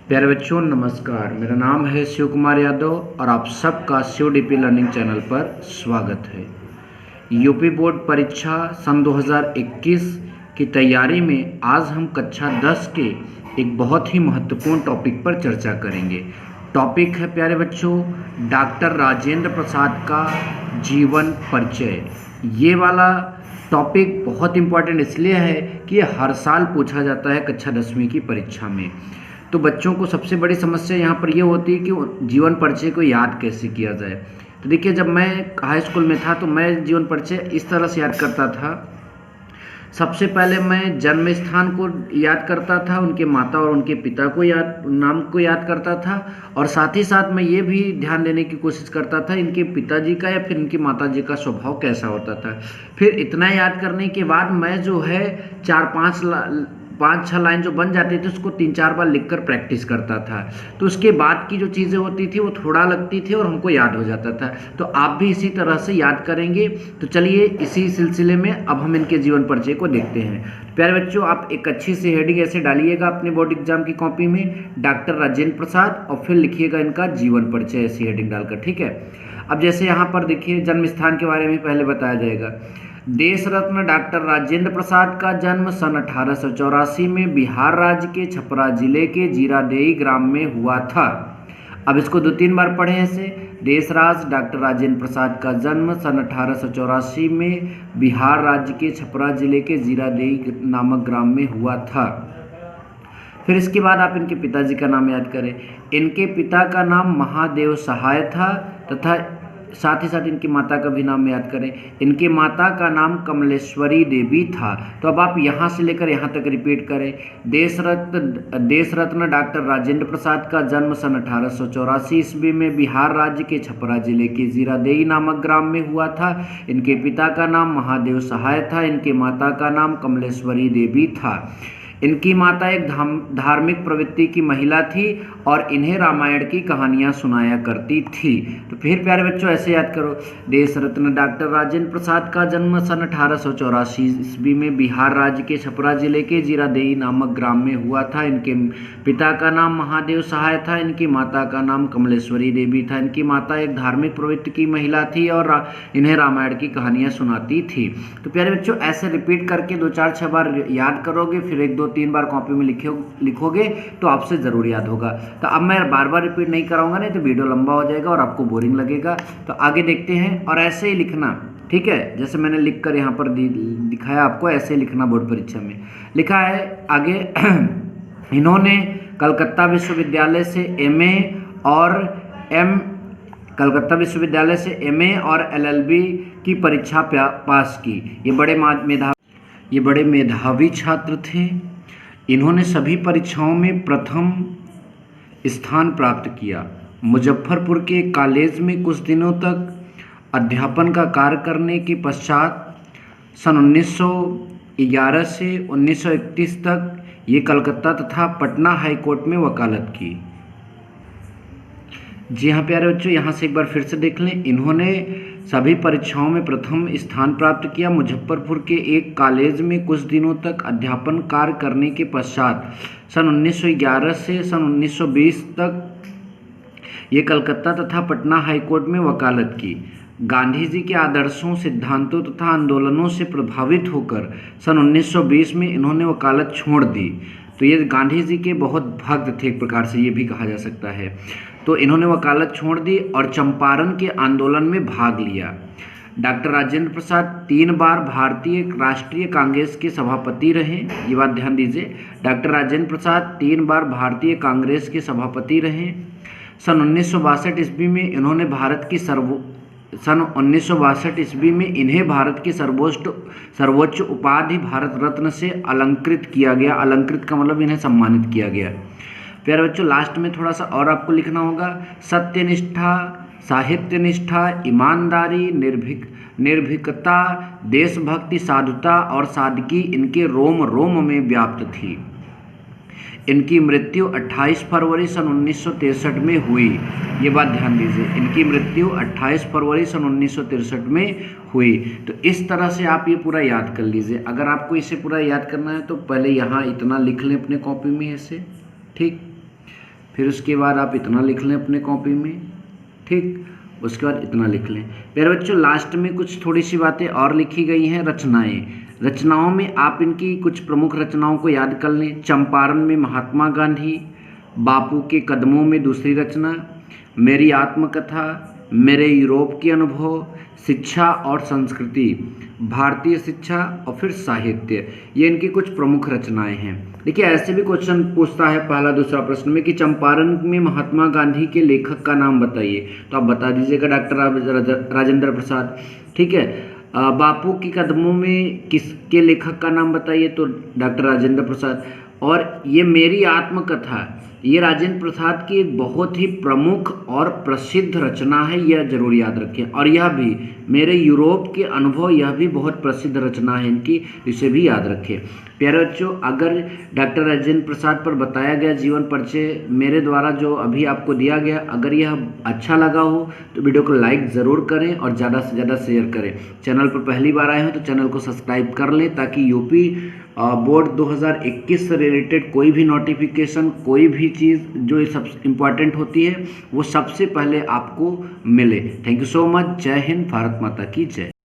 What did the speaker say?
प्यारे बच्चों नमस्कार। मेरा नाम है शिव कुमार यादव और आप सबका शिव डीपी लर्निंग चैनल पर स्वागत है। यूपी बोर्ड परीक्षा सन 2021 की तैयारी में आज हम कक्षा 10 के एक बहुत ही महत्वपूर्ण टॉपिक पर चर्चा करेंगे। टॉपिक है प्यारे बच्चों डॉक्टर राजेंद्र प्रसाद का जीवन परिचय। ये वाला टॉपिक बहुत इम्पोर्टेंट इसलिए है कि ये हर साल पूछा जाता है कक्षा 10वीं की परीक्षा में। तो बच्चों को सबसे बड़ी समस्या यहाँ पर ये होती है कि जीवन परिचय को याद कैसे किया जाए। तो देखिए, जब मैं हाई स्कूल में था तो मैं जीवन परिचय इस तरह से याद करता था। सबसे पहले मैं जन्म स्थान को याद करता था, उनके माता और उनके पिता को नाम को याद करता था, और साथ ही साथ मैं ये भी ध्यान देने की कोशिश करता था इनके पिताजी का या फिर इनकी माताजी का स्वभाव कैसा होता था। फिर इतना याद करने के बाद मैं जो है 5-6 लाइन जो बन जाती थी उसको 3-4 बार लिखकर प्रैक्टिस करता था। तो उसके बाद की जो चीज़ें होती थी वो थोड़ा लगती थी और हमको याद हो जाता था। तो आप भी इसी तरह से याद करेंगे। तो चलिए इसी सिलसिले में अब हम इनके जीवन परिचय को देखते हैं। प्यारे बच्चों, आप एक अच्छी सी हेडिंग ऐसे डालिएगा अपने बोर्ड एग्जाम की कॉपी में, डॉक्टर राजेंद्र प्रसाद, और फिर लिखिएगा इनका जीवन परिचय ऐसी हेडिंग डालकर, ठीक है। अब जैसे यहाँ पर देखिए जन्म स्थान के बारे में पहले बताया जाएगा। देश रत्न डॉक्टर राजेंद्र प्रसाद का जन्म सन 1884 में बिहार राज्य के छपरा जिले के जीरादेई ग्राम में हुआ था। अब इसको 2-3 बार पढ़ें ऐसे। देशराज डॉक्टर राजेंद्र प्रसाद का जन्म सन 1884 में बिहार राज्य के छपरा जिले के जीरादेई नामक ग्राम में हुआ था। फिर इसके बाद आप इनके पिताजी का नाम याद करें। इनके पिता का नाम महादेव सहाय था तथा साथ ही साथ इनकी माता का भी नाम याद करें। इनकी माता का नाम कमलेश्वरी देवी था। तो अब आप यहाँ से लेकर यहाँ तक रिपीट करें। देश रत्न डॉक्टर राजेंद्र प्रसाद का जन्म सन 1884 ईस्वी में बिहार राज्य के छपरा जिले के जीरादेई नामक ग्राम में हुआ था। इनके पिता का नाम महादेव सहाय था। इनके माता का नाम कमलेश्वरी देवी था। इनकी माता एक धार्मिक प्रवृत्ति की महिला थी और इन्हें रामायण की कहानियां सुनाया करती थी। तो फिर प्यारे बच्चों ऐसे याद करो। देश रत्न डॉक्टर राजेंद्र प्रसाद का जन्म सन 1884 ईस्वी में बिहार राज्य के छपरा जिले के जीरादेई नामक ग्राम में हुआ था। इनके पिता का नाम महादेव सहाय था। इनकी माता का नाम कमलेश्वरी देवी था। इनकी माता एक धार्मिक प्रवृत्ति की महिला थी और इन्हें रामायण की कहानियाँ सुनाती थी। तो प्यारे बच्चों ऐसे रिपीट करके 2-4-6 बार याद करोगे, फिर 1-2-3 बार कॉपी में लिखोगे तो आपसे ज़रूर याद होगा। तो अब मैं बार बार रिपीट नहीं कराऊंगा, नहीं तो वीडियो लंबा हो जाएगा और आपको बोरिंग लगेगा। तो आगे देखते हैं और ऐसे ही लिखना, ठीक है। जैसे मैंने लिख कर यहाँ पर दिखाया आपको, ऐसे ही लिखना। बोर्ड परीक्षा में लिखा है आगे इन्होंने कलकत्ता विश्वविद्यालय से एमए और LLB की परीक्षा पास की। ये बड़े मेधावी छात्र थे। इन्होंने सभी परीक्षाओं में प्रथम स्थान प्राप्त किया। मुजफ्फरपुर के कॉलेज में कुछ दिनों तक अध्यापन का कार्य करने के पश्चात सन 1911 से 1931 तक ये कलकत्ता तथा पटना हाई कोर्ट में वकालत की। जी हाँ प्यारे बच्चों, यहाँ से एक बार फिर से देख लें। इन्होंने सभी परीक्षाओं में प्रथम स्थान प्राप्त किया। मुजफ्फरपुर के एक कॉलेज में कुछ दिनों तक अध्यापन कार्य करने के पश्चात सन 1911 से सन 1920 तक ये कलकत्ता तथा पटना हाई कोर्ट में वकालत की। गांधी जी के आदर्शों, सिद्धांतों तथा आंदोलनों से प्रभावित होकर सन 1920 में इन्होंने वकालत छोड़ दी। तो ये गांधी जी के बहुत भक्त थे, एक प्रकार से ये भी कहा जा सकता है। तो इन्होंने वकालत छोड़ दी और चंपारण के आंदोलन में भाग लिया। डॉक्टर राजेंद्र प्रसाद 3 बार भारतीय राष्ट्रीय कांग्रेस के सभापति रहे। ये बात ध्यान दीजिए, डॉक्टर राजेंद्र प्रसाद 3 बार भारतीय कांग्रेस के सभापति रहे। सन 1962 ईस्वी में इन्हें भारत की सर्वोच्च उपाधि भारत रत्न से अलंकृत किया गया। अलंकृत का मतलब इन्हें सम्मानित किया गया। प्यारे बच्चों लास्ट में थोड़ा सा और आपको लिखना होगा। सत्यनिष्ठा, साहित्य निष्ठा, ईमानदारी, निर्भीकता, देशभक्ति, साधुता और सादगी इनके रोम रोम में व्याप्त थी। इनकी मृत्यु 28 फरवरी सन 1963 में हुई। ये बात ध्यान दीजिए, इनकी मृत्यु 28 फरवरी सन 1963 में हुई। तो इस तरह से आप ये पूरा याद कर लीजिए। अगर आपको इसे पूरा याद करना है तो पहले यहाँ इतना लिख लें अपने कॉपी में ऐसे, ठीक। फिर उसके बाद आप इतना लिख लें अपने कॉपी में, ठीक, उसके बाद इतना लिख लें। प्यारे बच्चों, लास्ट में कुछ थोड़ी सी बातें और लिखी गई हैं, रचनाएं। रचनाओं में आप इनकी कुछ प्रमुख रचनाओं को याद कर लें। चंपारण में महात्मा गांधी, बापू के कदमों में दूसरी रचना, मेरी आत्मकथा, मेरे यूरोप के अनुभव, शिक्षा और संस्कृति, भारतीय शिक्षा और फिर साहित्य, ये इनकी कुछ प्रमुख रचनाएं हैं। देखिए ऐसे भी क्वेश्चन पूछता है पहला दूसरा प्रश्न में कि चंपारण में महात्मा गांधी के लेखक का नाम बताइए, तो आप बता दीजिएगा डॉक्टर राजेंद्र प्रसाद, ठीक है। बापू के कदमों में किसके लेखक का नाम बताइए, तो डॉक्टर राजेंद्र प्रसाद। और ये मेरी आत्मकथा, ये राजेंद्र प्रसाद की एक बहुत ही प्रमुख और प्रसिद्ध रचना है, यह जरूर याद रखें। और यह भी मेरे यूरोप के अनुभव, यह भी बहुत प्रसिद्ध रचना है इनकी, इसे भी याद रखें। प्यारे बच्चों, अगर डॉक्टर राजेंद्र प्रसाद पर बताया गया जीवन परिचय मेरे द्वारा जो अभी आपको दिया गया, अगर यह अच्छा लगा हो तो वीडियो को लाइक ज़रूर करें और ज़्यादा से ज़्यादा शेयर करें। चैनल पर पहली बार आए हो तो चैनल को सब्सक्राइब कर लें, ताकि यूपी बोर्ड 2021 से रिलेटेड कोई भी नोटिफिकेशन, कोई भी चीज़ जो सब इम्पॉर्टेंट होती है वो सबसे पहले आपको मिले। Thank you so much. जय हिंद, भारत माता की जय।